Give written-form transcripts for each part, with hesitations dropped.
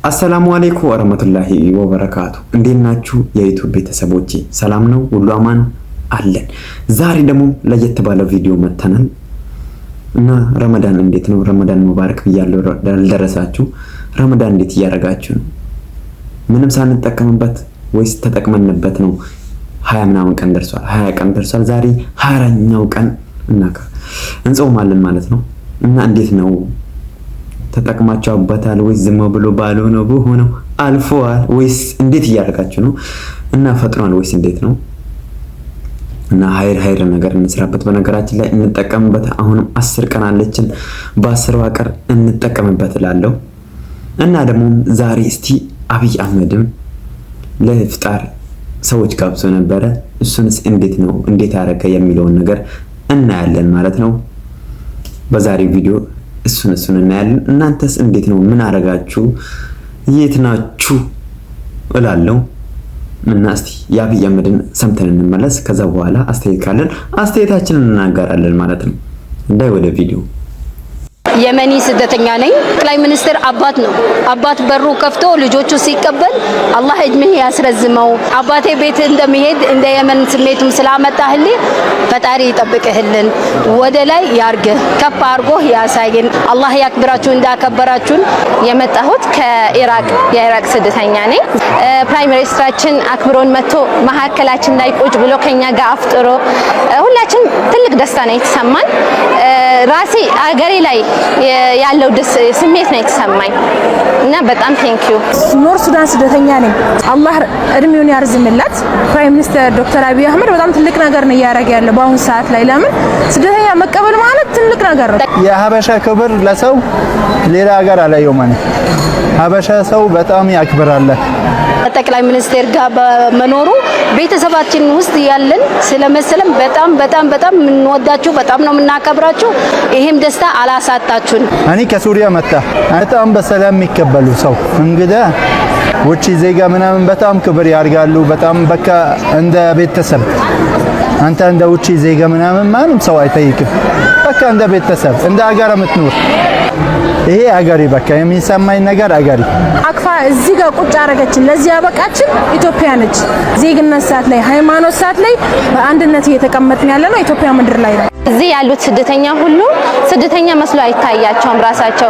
አሰላሙ አለይኩም ወራህመቱላሂ ወበረካቱ። እንዴት ናችሁ የዩቲዩብ ቤተሰቦቼ? ሰላም ነው? ሁሉ አማን አለን። ዛሬ ደግሞ ለየት ባለ ቪዲዮ መተናል እና ረመዳን እንዴት ነው? ረመዳን ሙባረክ ብያለሁ። ያልደረሳችሁ ረመዳን እንዴት እያደረጋችሁ ነው? ምንም ሳንጠቀምበት ወይስ ተጠቅመንበት ነው? 20 ምናምን ቀን ደርሷል። 20 ቀን ደርሷል። ዛሬ 20ኛው ቀን እንጾማለን ማለት ነው እና እንዴት ነው ተጠቅማችሁበታል ወይስ ዝም ብሎ ባልሆነው በሆነው አልፏል ወይስ እንዴት እያደረጋችሁ ነው? እና ፈጥኗል ወይስ እንዴት ነው? እና ሀይር ነገር እንስራበት። በነገራችን ላይ እንጠቀምበት። አሁንም 10 ቀን አለችን። በ10ዋ ቀን እንጠቀምበት እላለሁ። እና ደግሞ ዛሬ እስቲ አብይ አህመድም ለኢፍጣር ሰዎች ጋብዞ ነበረ። እሱንስ እንዴት አደረገ የሚለውን ነገር እናያለን ማለት ነው በዛሬ ቪዲዮ። እሱን እናያለን። እናንተስ እንዴት ነው? ምን አረጋችሁ? የት ናችሁ እላለሁ። እና እስቲ የአብይ አህመድን ሰምተን እንመለስ። ከዛ በኋላ አስተያየት ካለን አስተያየታችንን እናጋራለን ማለት ነው። እንዳይ ወደ ቪዲዮ። የመኒ ስደተኛ ነኝ። ጠቅላይ ሚኒስትር አባት ነው። አባት በሩ ከፍቶ ልጆቹ ሲቀበል አላህ እድሜህ ያስረዝመው። አባቴ ቤት እንደሚሄድ እንደ የመን ስሜቱም ስላመጣህልኝ ፈጣሪ ይጠብቅህልን፣ ወደ ላይ ያርግህ፣ ከፍ አርጎ ያሳየን። አላህ ያክብራችሁ እንዳከበራችሁን። የመጣሁት ከኢራቅ የኢራቅ ስደተኛ ነኝ። ፕራይም ሚኒስትራችን አክብሮን መጥቶ መሀከላችን ላይ ቁጭ ብሎ ከኛ ጋር አፍጥሮ ሁላችን ትልቅ ደስታ ነው የተሰማን። ራሴ አገሬ ላይ ያለው ስሜት ነው የተሰማኝ እና በጣም ቴንኪዩ። ኖር ሱዳን ስደተኛ ነኝ። አላህ እድሜውን ያርዝምላት። ፕራይም ሚኒስተር ዶክተር አብይ አህመድ በጣም ትልቅ ነገር ነው እያደረገ ያለው በአሁኑ ሰዓት ላይ። ለምን ስደተኛ መቀበል ማለት ትልቅ ነገር ነው። የሀበሻ ክብር ለሰው ሌላ ሀገር አላየው ማለት ሀበሻ ሰው በጣም ያክብራል። ጠቅላይ ሚኒስትር ጋር በመኖሩ ቤተሰባችን ውስጥ ያለን ስለመሰለም በጣም የምንወዳችሁ በጣም ነው የምናከብራችሁ። ይሄም ደስታ አላሳጣችሁን። እኔ ከሱሪያ መጣ በጣም በሰላም የሚቀበሉ ሰው እንግዳ ውጪ ዜጋ ምናምን በጣም ክብር ያርጋሉ። በጣም በቃ እንደ ቤተሰብ አንተ እንደ ውጪ ዜጋ ምናምን ማንም ሰው አይጠይቅም። በቃ እንደ ቤተሰብ እንደ ሀገር የምትኖር ይሄ ሀገሪ በቃ የሚሰማኝ ነገር ሀገሪ አክፋ እዚህ ጋር ቁጭ አረገችን። ለዚህ ያበቃችን ኢትዮጵያ ነች። ዜግነት ሰዓት ላይ ሃይማኖት ሰዓት ላይ በአንድነት እየተቀመጥን ያለነው ኢትዮጵያ ምድር ላይ ነው። እዚህ ያሉት ስደተኛ ሁሉ ስደተኛ መስሎ አይታያቸውም። ራሳቸው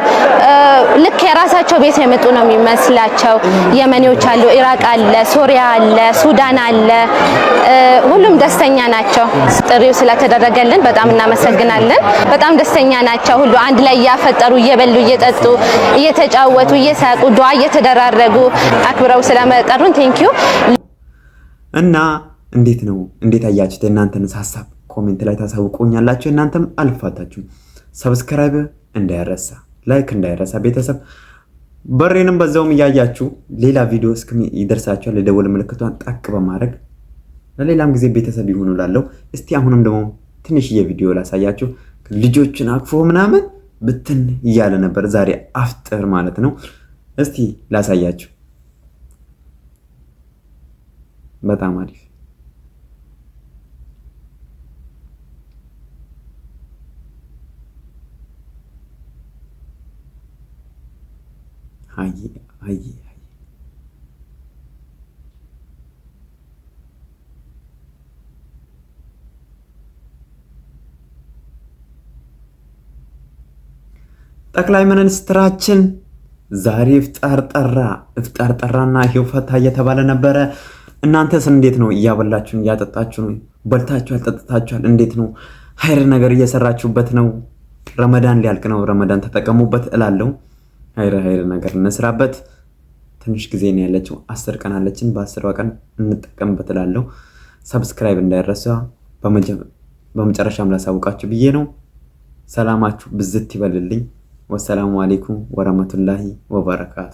ልክ የራሳቸው ቤት የመጡ ነው የሚመስላቸው። የመኔዎች አሉ፣ ኢራቅ አለ፣ ሶሪያ አለ፣ ሱዳን አለ። ሁሉም ደስተኛ ናቸው። ጥሪው ስለተደረገልን በጣም እናመሰግናለን። በጣም ደስተኛ ናቸው። ሁሉ አንድ ላይ እያፈጠሩ እየበሉ እየጠጡ እየተጫወቱ እየሳቁ ዱዓ እየተደራረጉ አክብረው ስለመጠሩን ቴንኪዩ። እና እንዴት ነው? እንዴት አያችሁት? እናንተንስ ሐሳብ ኮሜንት ላይ ታሳውቁኛላችሁ። እናንተም አልፋታችሁ ሰብስክራይብ እንዳይረሳ፣ ላይክ እንዳይረሳ። ቤተሰብ በሬንም በዛውም እያያችሁ ሌላ ቪዲዮ ይደርሳችኋል። የደወል ምልክቷን ጣቅ በማድረግ ለሌላም ጊዜ ቤተሰብ ይሁኑ ላለው። እስቲ አሁንም ደግሞ ትንሽዬ ቪዲዮ ላሳያችሁ። ልጆችን አቅፎ ምናምን ብትን እያለ ነበር ዛሬ አፍጥር ማለት ነው። እስቲ ላሳያችሁ። በጣም አሪፍ አይ ጠቅላይ ሚኒስትራችን ዛሬ ኢፍጣር ጠራና ይሄው ፈታ እየተባለ ነበረ። እናንተስ እንዴት ነው? እያበላችሁን እያጠጣችሁ ነው? በልታችኋል፣ ጠጥታችኋል? እንዴት ነው? ሀይር ነገር እየሰራችሁበት ነው? ረመዳን ሊያልቅ ነው። ረመዳን ተጠቀሙበት እላለሁ። ሀይር ነገር እንስራበት። ትንሽ ጊዜ ነው ያለችው፣ 10 ቀን አለችን። በ10ዋ ቀን እንጠቀምበት እላለሁ። ሰብስክራይብ እንዳይረሳ። በመጨረሻም ላሳውቃችሁ ብዬ ነው። ሰላማችሁ ብዝት ይበልልኝ። ወሰላሙ አለይኩም ወራህመቱላሂ ወበረካቱ።